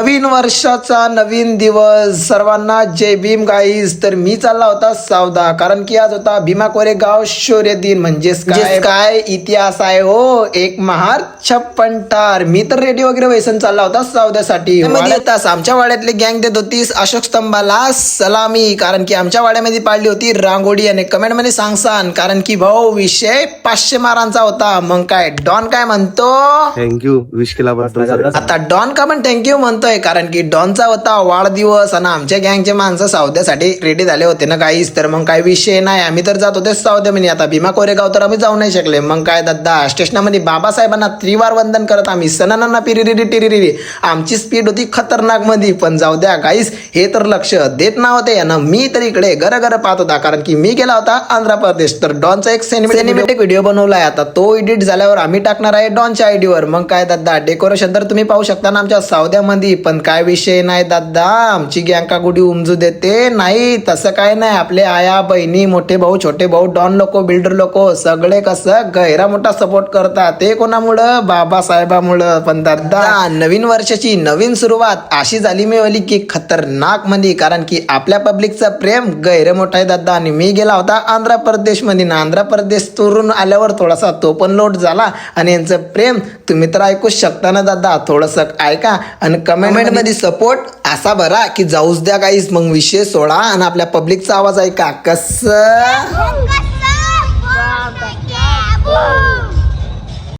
नवीन वर्षाचा नवीन दिवस, सर्वांना जय भीम गाईज. तर मी चालला होता सावदा, कारण की आज होता भीमा कोरेगाव शौर्य दिन. म्हणजेच काय इतिहास आहे हो, एक महार 56 ठार. मी तर रेडी वगैरे वैसन चालला होता सावद्यासाठी. आमच्या वाड्यातली गँग देत होती अशोक स्तंभाला सलामी, कारण की आमच्या वाड्यामध्ये पाडली होती रांगोळी. आणि कमेंट मध्ये सांगसान, कारण की भाऊ विषय 500 मारांचा होता. मग काय डॉन काय म्हणतो, थँक्यू विश केल्याबद्दल. आता डॉन का पण थँक्यू म्हणतोय, कारण की डॉनचा होता वाढदिवस आणि आमच्या गँगचे माणसं सावद्यासाठी रेडी झाले होते ना गाईस. तर मग काय विषय नाही, आम्ही तर जात होते सावद्यामध्ये. आता भीमा कोरेगाव तर आम्ही जाऊ नाही शकले. मग काय दादा स्टेशनामध्ये बाबासाहेबांना त्रिवार वंदन करत आम्ही सणांना पिरिरिरी टिरिरिरी. आमची स्पीड होती खतरनाक मध्ये, पण जाऊ द्या गाईस, हे तर लक्ष देत नव्हते ना. मी तर इकडे घर पाहत होता, कारण की मी गेला होता आंध्र प्रदेश. तर डॉनचा एक सिनेमॅटिक व्हिडिओ बनवलाय. आता तो एडिट झाल्यावर आम्ही टाकणार आहे डॉनच्या आयडीवर. मग काय दादा डेकोरेशन तर तुम्ही पाहू शकता ना आमच्या सावद्यामध्ये. पण काय विषय नाही दादा, आमची गँग का गुडी उमजू देते नाही, तसं काय नाही. आपले आया बहिणी, मोठे भाऊ, छोटे भाऊ, डॉन लोक, बिल्डर लोक सगळे कसं गैरा मोठा सपोर्ट करतात. ते कोणामुळं, बाबासाहेबामुळं. पण दादा नवीन वर्षाची नवीन सुरुवात अशी झाली मिळवली की खतरनाक मध्ये, कारण की आपल्या पब्लिकचा प्रेम गैर मोठा आहे दादा. आणि मी गेला होता आंध्र प्रदेश मध्ये ना. आंध्र प्रदेश तोरून आल्यावर थोडासा तो पण लोट झाला. आणि यांचं प्रेम तुम्ही तर ऐकू शकता ना दादा, थोडस ऐका आणि कमेंट मध्ये सपोर्ट असा भरा की जाऊच द्या गाईस. मग विषय सोडा आणि आपल्या पब्लिकचा आवाज ऐका कसं.